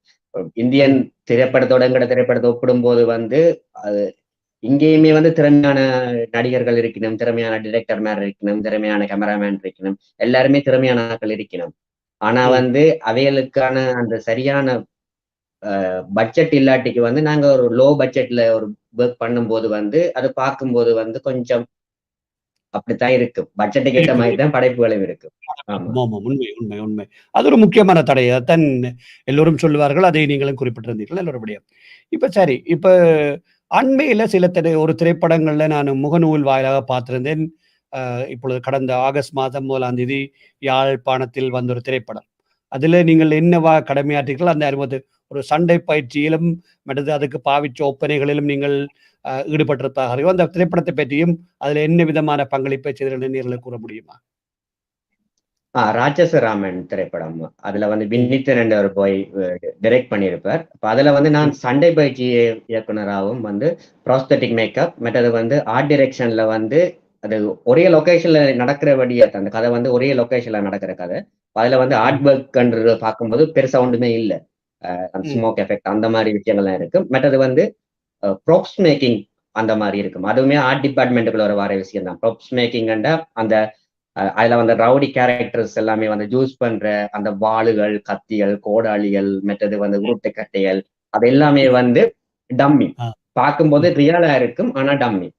இந்தியன் திரைப்படத்தோட எங்களோட திரைப்படத்தை ஒப்பிடும் போது வந்து அது இங்கேயுமே வந்து திறமையான நடிகர்கள் இருக்கணும், திறமையான டிரெக்டர் மேன் இருக்கணும், திறமையான கேமராமேன் இருக்கணும், எல்லாருமே திறமையான ஆட்கள் இருக்கணும். ஆனா வந்து அவைகளுக்கான அந்த சரியான பட்ஜெட் இல்லாட்டிக்கு வந்து நாங்க ஒரு லோ பட்ஜெட்ல ஒரு ஒர்க் பண்ணும்போது வந்து அது பார்க்கும்போது வந்து கொஞ்சம் அப்படித்தான் இருக்கும். பட்ஜெட்டுக்கு ஏற்ற மாதிரி தான் படைப்புகளும் இருக்கும். உண்மை. அது ஒரு முக்கியமான தடை. அதான் எல்லோரும் சொல்லுவார்கள், அதை நீங்களும் குறிப்பிட்டிருந்தீர்கள் எல்லோருடைய. இப்ப சரி, இப்ப அண்மையில சில ஒரு திரைப்படங்கள்ல நான் முகநூல் வாயிலாக பார்த்திருந்தேன். இப்பொழுது கடந்த ஆகஸ்ட் மாதம் 1 யாழ்ப்பாணத்தில் வந்த ஒரு திரைப்படம். அதுல நீங்கள் என்னவா கடமையாற்றீர்கள்? அந்த அனுபவத்தை ஒரு சண்டை பயிற்சியிலும் மற்றது அதுக்கு பாவிச்ச ஒப்பனைகளிலும் நீங்கள் ஈடுபட்டிருப்பார்கள். அந்த திரைப்படத்தை பற்றியும் அதுல என்ன விதமான பங்களிப்பை செய்தீர்கள் கூற முடியுமா? ராட்சசராமன் திரைப்படம். அதுல வந்து வின்னித்தன் என்றவர் போய் டைரக்ட் பண்ணியிருப்பார். அதுல வந்து நான் சண்டை பயிற்சி இயக்குனராகவும் வந்து ப்ராஸ்தட்டிக் மேக்கப், மற்றது வந்து ஆர்ட் டைரக்ஷன்ல வந்து அது ஒரே லொகேஷன்ல நடக்கிறபடியே அந்த கதை வந்து ஒரே லொகேஷன்ல நடக்கிற கதை. அதுல வந்து ஆர்ட் ஒர்க் பார்க்கும்போது பெருசா ஒன்றுமே இல்லை. ஸ்மோக் எஃபெக்ட் அந்த மாதிரி விஷயங்கள்லாம் இருக்கு. மற்றது வந்து ப்ராப்ஸ் மேக்கிங் அந்த மாதிரி இருக்கும். அதுவுமே ஆர்ட் டிபார்ட்மெண்ட்டுக்குள்ள வர விஷயம் தான். ப்ராப்ஸ் மேக்கிங் அந்த அதுல வந்து ரவுடி கேரக்டர்ஸ் எல்லாமே வந்து யூஸ் பண்ற அந்த வாளுகள், கத்திகள், கோடாளிகள், மற்றது வந்து உருட்டுக்கட்டைகள், அது எல்லாமே வந்து டம்மி. பார்க்கும்போது ரியலா இருக்கும், ஆனா டம்மி.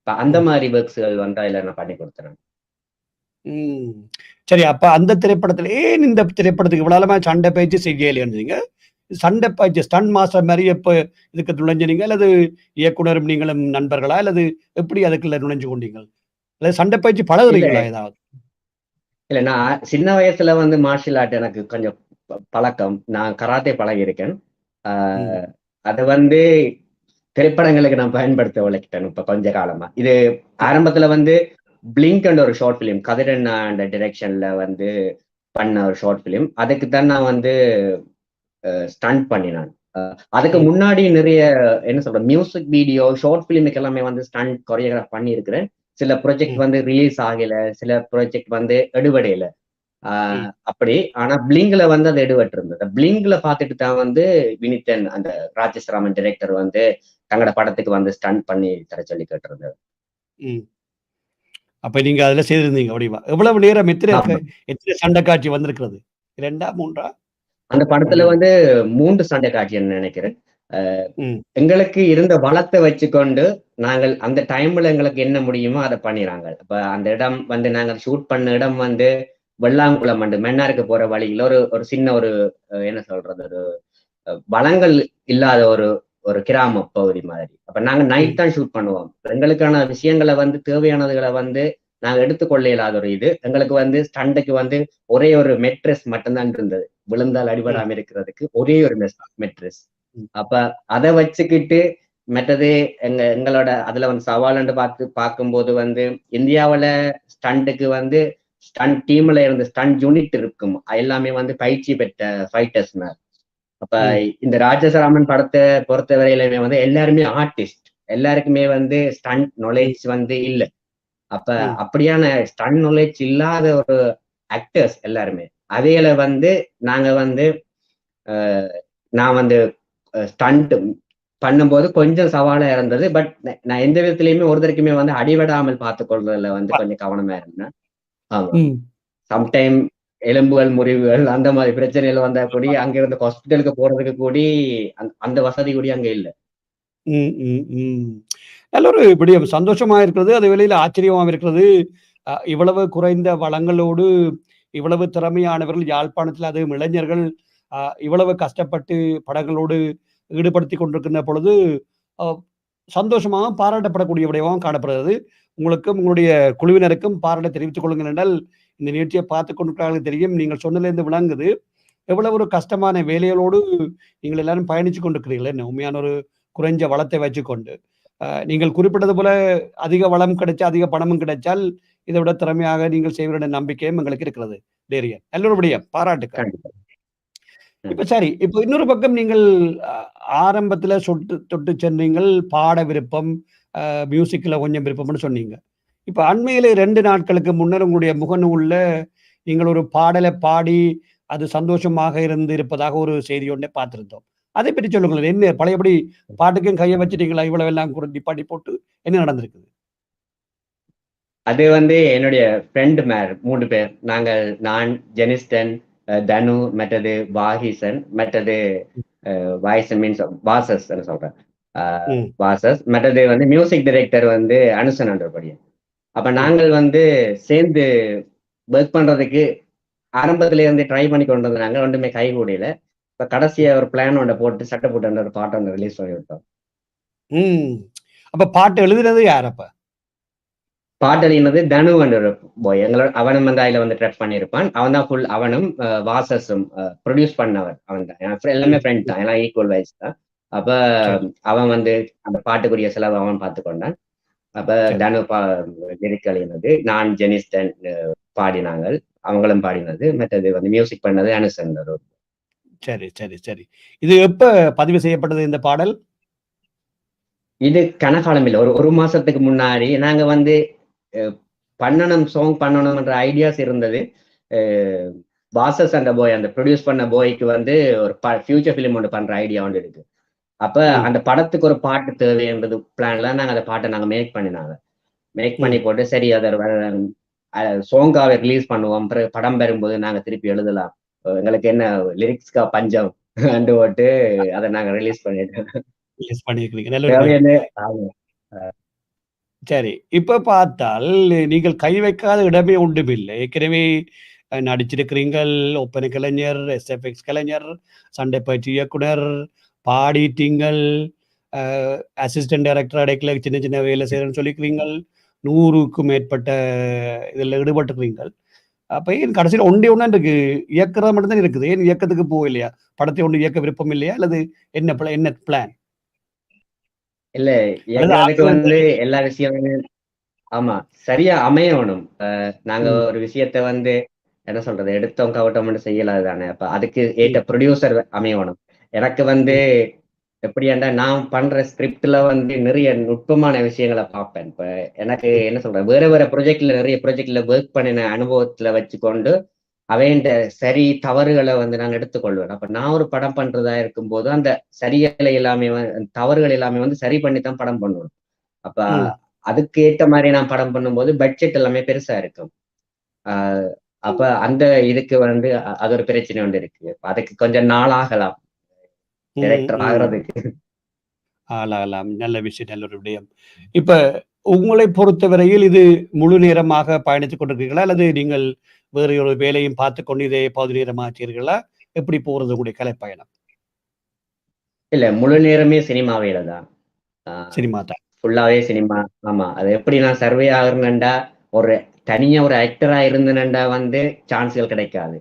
அந்த மாதிரி ஒர்க்ஸ்கள் வந்து அதுல நான் பண்ணி கொடுத்துறேன். சரி, அப்ப அந்த திரைப்படத்துல ஏன் இந்த திரைப்படத்துக்கு இவ்வளவு சண்டை பயிற்சி செய்யலைன்றீங்க? சண்டை பயிற்சி ஸ்டன் மாஸ்டர் மாதிரி எப்ப இதுக்கு நுழைஞ்சீங்க, அல்லது இயக்குனரும் நீங்களும் நண்பர்களா, அல்லது எப்படி அதுக்குள்ள நுழைஞ்சு கொண்டீங்க? அல்லது சண்டை பயிற்சி பழகுறீங்களா ஏதாவது? இல்ல, நான் சின்ன வயசுல வந்து மார்ஷியல் ஆர்ட் எனக்கு கொஞ்சம் பழக்கம். நான் கராத்தே பழகியிருக்கேன். அது வந்து திரைப்படங்களுக்கு நான் பயன்படுத்த உழைக்கிட்டேன் இப்ப கொஞ்ச காலமா. இது ஆரம்பத்துல வந்து பிளிங்க் என்ற ஒரு ஷார்ட் பிலிம், கதிரன் அந்த டிரெக்ஷன்ல வந்து பண்ண ஒரு ஷார்ட் பிலிம். அதுக்கு தான் நான் வந்து ஸ்டண்ட் பண்ணினான். அதுக்கு முன்னாடி நிறைய என்ன சொல்ற மியூசிக் வீடியோ, ஷார்ட் பிலிமுக்கு எல்லாமே வந்து ஸ்டண்ட் கொரியோகிராஃப் பண்ணி இருக்கிறேன். சில ப்ராஜெக்ட் வந்து ரிலீஸ் ஆகல, சில ப்ராஜெக்ட் வந்து எடுபடையில அப்படி. ஆனா பிளிங்க்ல வந்து அது எடுபட்டு இருந்தது. பிளிங்க்ல பார்த்துட்டு தான் வந்து வினித்தன் அந்த ராட்சசராமன் டைரக்டர் வந்து தங்களோட படத்துக்கு வந்து ஸ்டண்ட் பண்ணி தர சொல்லி கேட்டிருந்தது. அப்ப நீங்க அதுல செய்திருந்தீங்க அப்படிவா? எவ்வளவு நேரம் எத்தனை சண்டை காட்சி வந்திருக்கிறது? 2ஆ 3ஆ? அந்த படத்துல வந்து 3 சண்டை காட்சின்னு நினைக்கிறேன். எங்களுக்கு இருந்த வளத்தை வச்சுக்கொண்டு நாங்கள் அந்த டைம்ல எங்களுக்கு என்ன முடியுமோ அதை பண்ணிடுறாங்க. இப்ப அந்த இடம் வந்து நாங்கள் ஷூட் பண்ண இடம் வந்து வெள்ளாங்குளம் வந்து மென்னாருக்கு போற வழியில ஒரு சின்ன ஒரு என்ன சொல்றது, ஒரு வளங்கள் இல்லாத ஒரு கிராம பகுதி மாதிரி. அப்ப நாங்க நைட் தான் ஷூட் பண்ணுவோம். எங்களுக்கான விஷயங்களை வந்து தேவையானதுகளை வந்து நாங்க எடுத்துக்கொள்ள இயலாத ஒரு இது. எங்களுக்கு வந்து ஸ்டண்டுக்கு வந்து ஒரே ஒரு மெட்ரஸ் மட்டும்தான் இருந்தது, விழுந்தால் அடிபடாம இருக்கிறதுக்கு ஒரே ஒரு மெட்ரஸ். அப்ப அதை வச்சுக்கிட்டு மற்றது எங்களோட அதுல வந்து சவால்னு பார்க்கும்போது வந்து இந்தியாவில ஸ்டண்டுக்கு வந்து ஸ்டண்ட் டீம்ல இருந்த ஸ்டண்ட் யூனிட் இருக்கும், எல்லாமே வந்து பயிற்சி பெற்ற ஃபைட்டர்ஸ். அப்ப இந்த ராட்சசராமன் படத்தை பொறுத்தவரையிலுமே வந்து எல்லாருமே ஆர்டிஸ்ட், எல்லாருக்குமே வந்து ஸ்டண்ட் நாலேஜ் வந்து இல்லை. அப்ப அப்படியான ஸ்டண்ட் நாலேஜ் இல்லாத ஒரு ஆக்டர்ஸ் எல்லாருமே. அவையில வந்து நாங்க வந்து நான் வந்து ஸ்டண்ட் பண்ணும்போது கொஞ்சம் சவாலா இருந்தது. பட் நான் எந்த விதத்திலயுமே ஒருத்தருக்குமே வந்து அடிபடாமல் பார்த்துக் கொள்றதுல வந்து கொஞ்சம் கவனமா இருந்தேன். ஆமா. ம். சம்டைம் எலும்புகள், முறிவுகள் அந்த மாரி பிரச்சனைகள் வந்தா கூடி அங்கிருந்து ஹாஸ்பிட்டலுக்கு போறதுக்கு கூடி அந்த வசதி கூடி அங்க இல்ல. ம், ம், ம். நல்ல ஒரு விடயம். சந்தோஷமா இருக்கிறது. அதே வேளையில ஆச்சரியமாவும் இருக்கிறது. இவ்வளவு குறைந்த வளங்களோடு, இவ்வளவு திறமையானவர்கள் யாழ்ப்பாணத்தில் அதுவும் இளைஞர்கள் அ இவ்வளவு கஷ்டப்பட்டு படங்களோடு ஈடுபடுத்திக் கொண்டிருக்கின்ற பொழுது, அ சந்தோஷமாகவும், பாராட்டப்படக்கூடிய விடயமாகவும் காணப்படுகிறது. உங்களுக்கும், உங்களுடைய குழுவினருக்கும் பாராட்ட தெரிவித்துக் கொள்ளுங்கள் என்றால், இந்த நிகழ்ச்சியை பார்த்துக் கொண்டிருக்கிறார்களுக்கு தெரியும். நீங்கள் சொன்னதிலிருந்து விளங்குது. எவ்வளவு ஒரு கஷ்டமான வேலைகளோடு நீங்கள் எல்லாரும் பயணித்துக் கொண்டிருக்கிறீர்கள். என்ன உண்மையான ஒரு குறைஞ்ச வளத்தை வச்சுக்கொண்டு. நீங்கள் குறிப்பிட்டது போல அதிக வளம் கிடைச்சா, அதிக பணமும் கிடைச்சால், இதை விட திறமையாக நீங்கள் செய்வீர்கள் என்ற நம்பிக்கையும் எங்களுக்கு இருக்கிறது. டேரியன். நல்ல ஒரு விடயம். பாராட்டுக்கள். கண்டிப்பா. இப்ப சரி. இப்ப இன்னொரு பக்கம் நீங்கள் அ ஆரம்பத்தில தொட்டு சென்றீங்கள். பாட விருப்பம், மியூசிக்ல கொஞ்சம் விருப்பம்னு சொன்னீங்க. இப்ப அண்மையிலே 2 நாட்களுக்கு முன்னர் உங்களுடைய முகநூல்ல நீங்கள் ஒரு பாடல பாடி, அது சந்தோஷமாக இருந்து இருப்பதாக ஒரு செய்தி ஒண்ணை பார்த்திருந்தோம். அதை பற்றி சொல்லுங்களேன். என்ன பழையபடி பாட்டுக்கும் கைய வச்சுட்டீங்களா? இவ்வளவு எல்லாம் கூட நிப்பாட்டி போட்டு என்ன நடந்திருக்குது? அது வந்து என்னுடைய ஃப்ரெண்ட் 3 பேர். நான், ஜெனிஸ்டன், தனு, மற்றது வாகீசன், மற்றது வாய்ஸ் மீன்ஸ் வாசஸ்ன்னு சொல்றேன். அ ம். வாசஸ். மற்றது வந்து மியூசிக் டைரக்டர் வந்து அனுசன் என்றபடியான். அப்ப ம். நாங்கள் வந்து சேர்ந்து ஒர்க் பண்றதுக்கு ஆரம்பத்துல இருந்து ட்ரை பண்ணி கொண்டு வந்தாங்க. ஒண்ணுமே கைகூடல. இப்ப கடைசியா ஒரு பிளான் ஒண்ண போட்டு சட்ட புட்டுன்னு ஒரு பாட்டு ஒண்ணு ரிலீஸ் பண்ணிவிட்டோம். ம். அப்ப பாட்டு எழுதுனது யார் அப்ப? பாட்டு எழுதினது தனு என்ற ஒரு பாய். அவனும் வந்து அதுல வந்து ட்ரக் பண்ணியிருப்பான். அவன் தான் அவனும் வாசஸும் ப்ரொடியூஸ் பண்ணவர் அவன் தான். எல்லாமே ம். ஃப்ரெண்ட் ம். தான். எல்லாம் ஈக்குவல் வைஸ் தான். அப்ப சரி, அவன் வந்து அந்த பாட்டுக்குரிய செலவு அவன் பார்த்துக் கொண்டான். அப்ப சரி. தனு லிரிக் எழுதினது. நான், ஜெனிஸ்டன் பாடினாங்கள். அவங்களும் பாடினது. மற்றது வந்து மியூசிக் பண்ணது அனுசன். சரி, சரி, சரி. இது எப்ப பதிவு செய்யப்பட்டது இந்த பாடல்? இது கனகாலம் இல்ல. ஒரு மாசத்துக்கு முன்னாடி நாங்க வந்து அ சாங் பண்ணணும்ன்ற ஐடியாஸ் இருந்தது. அ பாசஸ் அந்த பாய் அந்த ப்ரொடியூஸ் பண்ண பாய்க்கு வந்து ஒரு ஃபியூச்சர் ஃபிலிம் ஒண்ணு பண்ற ஐடியா ஒண்ணு இருக்கு. அப்ப ம். அந்த படத்துக்கு ஒரு பாட்டு தேவைன்றது பிளான்ல நாங்க அந்த பாட்ட மேக் பண்ணினாங்க. மேக் பண்ணி ம். போட்டு சரி அத சாங்காவே ரிலீஸ் பண்ணுவோம். பிறகு படம் வரும்போது நாங்க திருப்பி எழுதலாம். எங்களுக்கு என்ன லிரிக்ஸ்க்கா பஞ்சம் அண்டு போட்டு அத நாங்க ரிலீஸ் பண்ணிட்டோம். ரிலீஸ் பண்ணியிருக்கிறீங்க. நல்ல ஒரு விடயம். தேவையான ஆமா. சரி. இப்ப பார்த்தால், நீங்கள் கை வைக்காத இடமே ஒன்றுமில்லை. ஏற்கனவே நடிச்சிருக்கிறீங்கள், ஒப்பனை கலைஞர், எஸ்எஃப்எக்ஸ் கலைஞர், சண்டை பயிற்சி இயக்குனர், பாடிட்டீங்கள், அ அசிஸ்டன்ட் டைரக்டர் அடைக்கல சின்ன சின்ன வேலை செய்றேன்னு சொல்லியிருக்கிறீங்கள். 100க்கும் மேற்பட்ட இதில ஈடுபட்டிருக்கிறீங்கள். அப்ப ஏன் கடைசியில ஒண்ணே ஒண்ணா இருக்கு. இயக்குறது மட்டும் தான் இருக்குது. ஏன் இயக்கத்துக்கு போகலையா? படத்தை ஒண்ணும் இயக்க விருப்பம் இல்லையா? அல்லது என்ன பிளான்? இல்ல அல்லது இயக்குறதுக்கு ஆற்றலும் வந்து எல்லா விஷயமுமே ஆமா. சரியா அமையணும். நாங்க ம், ஒரு விஷயத்த வந்து என்ன சொல்றது? எடுத்தோம், கவுட்டோம்ன்னு செய்யலாது தானே. அப்ப அதுக்கு ஏத்த ம், ப்ரொடியூசர் அமையணும். எனக்கு வந்து ம், எப்படியாண்டா, நான் பண்ற ஸ்கிரிப்ட்ல வந்து நிறைய நுட்பமான விஷயங்கள பார்ப்பேன். இப்ப எனக்கு ம், என்ன சொல்றது? வேற வேற நிறைய ப்ராஜெக்ட்ல வொர்க் பண்ணின அனுபவத்துல வச்சுக்கொண்டு, அவைண்ட சரி, தவறுகள வந்து நான் எடுத்துக்கொள்வேன். அப்ப நான் ஒரு படம் பண்றதா இருக்கும்போது, அந்த சரிகளை எல்லாமே தவறுகள் எல்லாமே வந்து சரி பண்ணி தான் படம் பண்ணணும். அப்ப ம். அதுக்கு ஏத்த மாரி நான் படம் பண்ணும்போது, பட்ஜெட் எல்லாமே பெருசா இருக்கும். அ அப்ப அந்த இதுக்கு வந்து அது ஒரு பிரச்சனை ஒண்ணு இருக்கு. அதுக்கு கொஞ்சம் நாள் ஆகலாம். ம், டைரக்டர் ம். ஆகுறதுக்கு. ஆளாகலாம். நல்ல விஷயம், நல்ல ஒரு விடயம். இப்ப உங்களை பொறுத்தவரையில் இது முழு நேரமாக பயணித்துக் கொண்டிருக்கிறீர்களா? அல்லது நீங்கள் வேறு ஒரு வேலையும் பார்த்துக் கொண்டு இதை பகுதி நேரமாக்கிறீர்களா? எப்படி போறது உங்களுடைய கலைப்பயணம்? இல்ல முழு நேரமே சினிமா வேல தான். ஆ சினிமா தான். ஃபுல்லாவே சினிமா. ஆமா. அது எப்படி நான் சர்வே ஆகுறேன்டா, ஒரு தனியா ஒரு ஆக்டரா இருந்தேனேன்டா வந்து சான்ஸ்கள் கிடைக்காது.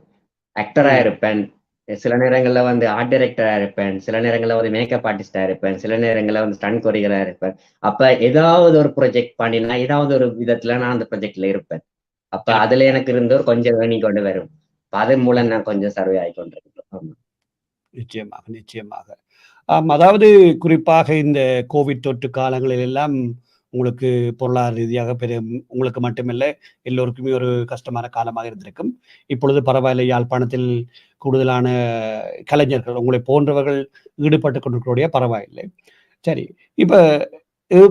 ஆக்டரா ம், இருப்பேன். சில நேரங்கள்ல வந்து ஆர்ட் டைரக்டரா இருப்பேன். சில நேரங்கள்ல ஒரு மேக்கப் ஆர்டிஸ்ட்டா இருப்பேன். சில நேரங்கள்ல வந்து ஸ்டண்ட் கொரியோகிராஃபரா இருப்பேன். அப்ப ஏதாவது ஒரு ப்ராஜெக்ட் பண்ணினா, ஏதாவது ஒரு விதத்துல நான் அந்த ப்ராஜெக்ட்ல இருப்பேன். அப்ப அதுல இருப்பீங்க. எனக்கு இருந்து ஒரு கொஞ்சம் ஏர்னிங் கொண்டு வரும். அப்ப அதன் மூலம் நான் கொஞ்சம் சர்வே ஆயிக் கொண்டிருக்கிறேன். ஆமா. நிச்சயமாக, நிச்சயமாக. அதாவது குறிப்பாக இந்த கோவிட் தொற்று காலங்களில் எல்லாம் உங்களுக்கு பொருளாதார ரீதியாக பெரும் உங்களுக்கு மட்டுமில்ல, எல்லோருக்குமே ஒரு கஷ்டமான காலமாக இருந்திருக்கும். இப்பொழுது பரவாயில்லை, யாழ்ப்பாணத்தில் கூடுதலான கலைஞர்கள் உங்களைப் போன்றவர்கள் ஈடுபட்டுக் கொண்டிருக்கிறபடியா பரவாயில்லை. சரி. இப்ப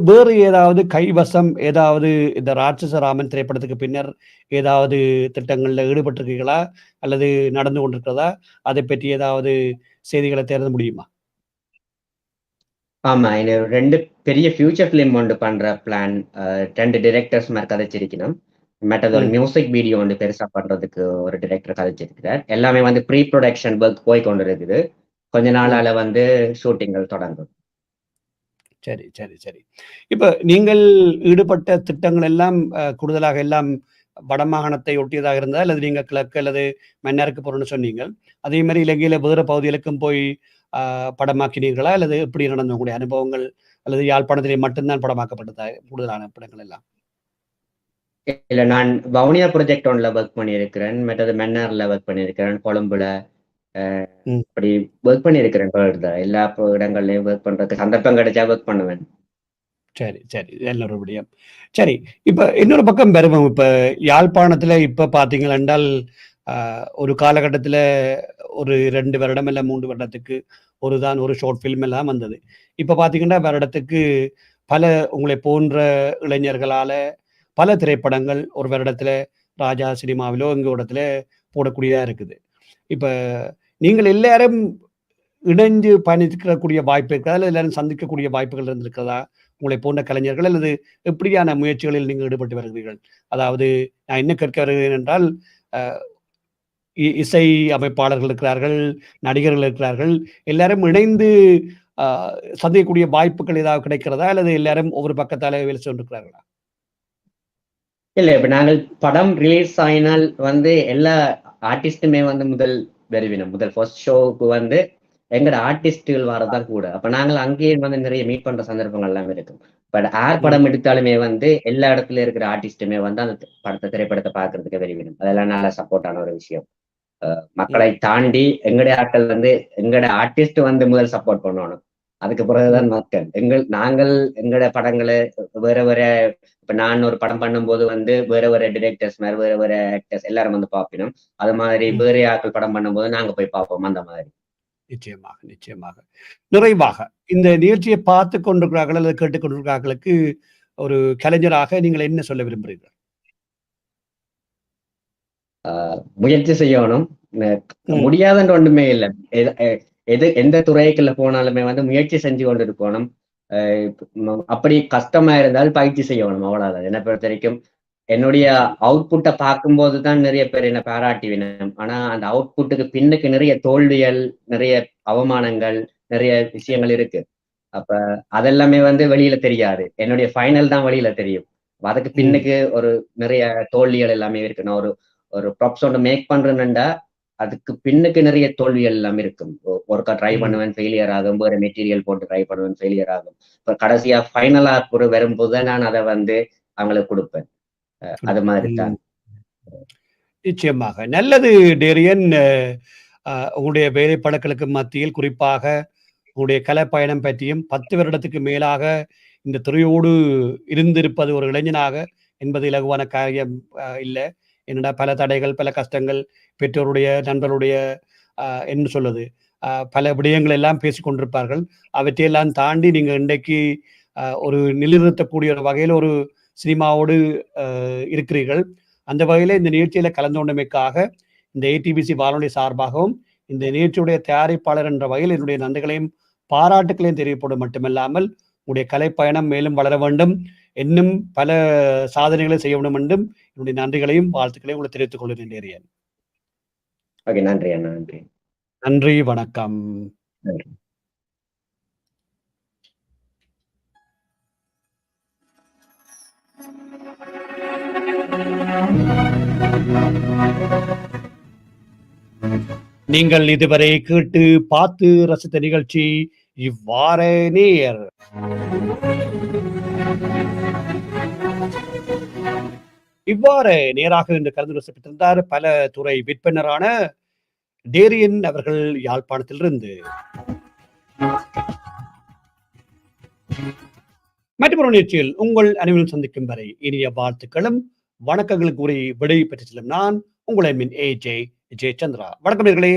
வேறு ஏதாவது கைவசம் ஏதாவது இந்த ராட்சசராமன் திரைப்படத்துக்கு பின்னர் ஏதாவது திட்டங்கள்ல ஈடுபட்டிருக்கீங்களா? அல்லது நடந்து கொண்டிருக்கிறதா? அதைப் பற்றி ஏதாவது செய்திகள தேட முடியுமா? ஆமா. இது 2 பெரிய ஃபியூச்சர் ஃபிலிம் ஒன்று பண்ற பிளான். 2 டைரக்டர்ஸ் மாரி கதைச்சிருக்கணும். மற்றது ஒரு ம். மியூசிக் வீடியோ ஒன்று பெருசா பண்றதுக்கு ஒரு டைரக்டர் கதைச்சிருக்கிறார். எல்லாமே வந்து ப்ரீ புரொடக்ஷன் ஒர்க் போய் கொண்டிருக்குது. கொஞ்ச ம். நாளால வந்து ஷூட்டிங்கள் தொடங்கும். சரி, சரி, சரி. இப்ப நீங்கள் ஈடுபட்ட திட்டங்கள் எல்லாம் கூடுதலாக எல்லாம் வடமாகாணத்தை ஒட்டியதாக இருந்தா, அல்லது நீங்க கிழக்கு அல்லது மன்னாருக்கு போறேன்னு சொன்னீங்க. அதே மாரி இலங்கையில வேறு பகுதிகளுக்கும் போய் அ படமாக்கினீர்களா? அல்லது எப்படி நடந்தது உங்களுடைய அனுபவங்கள்? அல்லது யாழ்ப்பாணத்திலே மட்டும் தான் படமாக்கப்பட்டதா கூடுதலான படங்கள் எல்லாம்? இல்ல நான் வவுனியா ப்ராஜெக்ட் ஒன்ல ஒர்க் பண்ணியிருக்கிறேன். மற்றது மன்னார்ல ஒர்க் பண்ணியிருக்கிறேன். கொழும்புல அ ம். அப்படி ஒர்க் பண்ணியிருக்கிறேன். எல்லா இடங்கள்லயும் ஒர்க் பண்றதுக்கு சந்தர்ப்பம் கிடைச்சா ஒர்க் பண்ணுவேன். சரி, சரி. நல்ல ஒரு விடயம். சரி, இப்ப இன்னொரு பக்கம் வருவோம். இப்ப யாழ்ப்பாணத்தில இப்ப பார்த்தீங்கள் என்றால், அ ஒரு காலகட்டத்தில ஒரு 2 வருடம் இல்ல 3 வருடத்துக்கு ஒரு ஷார்ட் ஃபில்ம் எல்லாம் வந்தது. இப்ப பார்த்தீங்கன்னா, வருடத்துக்கு பல உங்களைப் போன்ற இளைஞர்களால பல திரைப்படங்கள் ஒரு வருடத்தில ராஜா சினிமாவிலோ, எங்க இடத்துல போடக்கூடியதா இருக்குது. இப்ப நீங்கள் எல்லாரும் இணைஞ்சு பயணிக்கக்கூடிய வாய்ப்பு இருக்கா? இல்ல எல்லாரும் சந்திக்கக்கூடிய வாய்ப்புகள் இருந்திருக்கிறதா? உங்களைப் போன்ற கலைஞர்கள் அல்லது எப்படியான முயற்சிகளில் நீங்க ஈடுபட்டு வருகிறீர்கள்? அதாவது நான் என்ன கேட்க வருகிறேன் என்றால், அ இசை அமைப்பாளர்கள் இருக்கிறார்கள், நடிகர்கள் இருக்கிறார்கள். எல்லாரும் இணைந்து அ சந்திக்கக்கூடிய வாய்ப்புகள் ஏதாவது கிடைக்கிறதா? அல்லது எல்லாரும் ஒவ்வொரு பக்கத்தால வேலை செய்து கொண்டிருக்கிறார்களா? இல்ல இப்ப நாங்கள் படம் ரிலீஸ் ஆயினால் வந்து எல்லா ஆர்டிஸ்ட்டுமே வந்து முதல் வருவினம். முதல் ஃபர்ஸ்ட் ஷோவுக்கு வந்து எங்கட ஆர்டிஸ்ட்டுகள் வரதான் கூட. அப்ப நாங்கள் அங்கேயே வந்து நிறைய மீட் பண்ற சந்தர்ப்பங்கள் எல்லாம் இருக்கும். பட் யார் ம். படம் எடுத்தாலுமே வந்து எல்லா இடத்துல இருக்கிற ஆர்டிஸ்ட்டுமே வந்து அந்த திரைப்படத்த பார்க்கறதுக்கு வருவினம். அதெல்லாம் நல்ல சப்போர்ட்டான ஒரு விஷயம். மக்களை ம். தாண்டி எங்களுடைய ஆட்கள் வந்து எங்கட ஆர்டிஸ்ட் வந்து முதல் சப்போர்ட் பண்ணணும். அதுக்கு ம். பிறகுதான் மக்கள். நாங்கள் எங்கட படங்கள வேற வேற இப்ப நான் ஒரு படம் பண்ணும்போது வந்து வேற வேற டிரெக்டர்ஸ் மாரி வேற வேற ஆக்டர்ஸ் எல்லாரும் வந்து பார்ப்பினோம். அது மாதிரி ம். வேற ஆட்கள் படம் பண்ணும்போது நாங்க போய் பார்ப்போம் அந்த மாதிரி. நிச்சயமாக, நிச்சயமாக. நிறைவாக இந்த நிகழ்ச்சியை பார்த்துக் கொண்டிருக்கிறார்கள் அல்லது கேட்டுக் கொண்டிருக்கிறார்களுக்கு ஒரு கலைஞராக நீங்கள் என்ன சொல்ல விரும்புகிறீர்கள்? ஆ முயற்சி செய்யணும். ந ம். முடியாதுன்ற ஒண்ணுமே இல்ல. எத எ எது எந்த துறைக்குள்ள போனாலுமே வந்து முயற்சி செஞ்சு கொண்டு இருக்கணும். அ அப்படி கஷ்டமா இருந்தால் பயிற்சி செய்யணும் அவ்வளவுதான். என்ன பொறுத்தவரைக்கும் என்னுடைய நிச்சயம். அவுட்புட்ட பார்க்கும்போது தான் நிறைய பேர் என்ன பாராட்டுவினம். ஆனா அந்த அவுட்புட்டுக்கு பின்னுக்கு நிறைய தோல்விகள், நிறைய அவமானங்கள், நிறைய விஷயங்கள் இருக்கு. அப்ப அதெல்லாமே வந்து வெளியில தெரியாது. என்னுடைய ஃபைனல் தான் வெளியில தெரியும். அதுக்கு ம். பின்னுக்கு ஒரு நிறைய தோல்விகள் எல்லாமே இருக்கு. நான் ஒரு ஒரு ப்ராப்ஸ் ஒண்ணு மேக் பண்றேன்னுண்டா, அதுக்கு பின்னுக்கு நிறைய தோல்விகள் எல்லாமே இருக்கும். ஒருக்கா ட்ரை ம். பண்ணுவேன், ஃபெயிலியர் ஆகும். வேற மெட்டீரியல் போட்டு ட்ரை பண்ணுவேன், ஃபெயிலியர் ஆகும். இப்ப கடைசியா ஃபைனலா ஒரு வரும்போது தான் நான் அத வந்து அவங்களுக்கு குடுப்பேன். அது குடுப்பேன். மாதிரி ம். தான். நிச்சயமாக. நல்லது டேரியன். உங்களுடைய வேலை பளுக்களுக்கு மத்தியில் குறிப்பாக உங்களுடைய கலைப்பயணம் பற்றியும் 10 வருடத்துக்கு மேலாக இந்த துறையோடு இருந்திருப்பது ஒரு இளைஞனாக என்பது இலகுவான காரியம் இல்ல. என்னடா பல தடைகள், பல கஷ்டங்கள், பெற்றோருடைய, நண்பருடைய என்ன சொல்வது? பல விடயங்கள் எல்லாம் பேசிக் கொண்டிருப்பார்கள். அவற்றையெல்லாம் தாண்டி நீங்க இன்றைக்கு ஒரு நிலைநிறுத்தக்கூடிய ஒரு வகையில ஒரு சினிமாவோடு இருக்கிறீர்கள். அந்த வகையில இந்த நிகழ்ச்சியில கலந்து கொண்டமைக்காக இந்த ஏடிபிசி வானொலி சார்பாகவும், இந்த நிகழ்ச்சியுடைய தயாரிப்பாளர் என்ற வகையில் என்னுடைய நன்றிகளையும், பாராட்டுக்களையும் தெரிவிப்பது மட்டுமல்லாமல், உங்களுடைய கலைப்பயணம் மேலும் வளர வேண்டும். இன்னும் பல சாதனைகளை செய்ய வேண்டும் என்றும் என்னுடைய நன்றிகளையும், வாழ்த்துக்களையும் உங்களுக்கு தெரிவித்துக் கொள்கிறேன். ஓகே. நன்றி அண்ணா. நன்றி. நன்றி, வணக்கம். நன்றி. நீங்கள் இதுவரை கேட்டு பார்த்து ரசித்த நிகழ்ச்சி இவ்வாறே நேர். இவ்வாறு நேராக இன்று கலந்து ரசித்திருந்தார் பல துறை விற்பனரான டேரியன் அவர்கள் யாழ்ப்பாணத்திலிருந்து. மற்றொரு நிகழ்ச்சியில் உங்கள் அனைவரும் சந்திக்கும் வரை இனிய வாழ்த்துக்களும் வணக்கங்களுக்கு கூறி விடை பெற்று செல்லும் நான் உங்களை மின் ஜே சந்திரா. வணக்கம் நேயர்களே.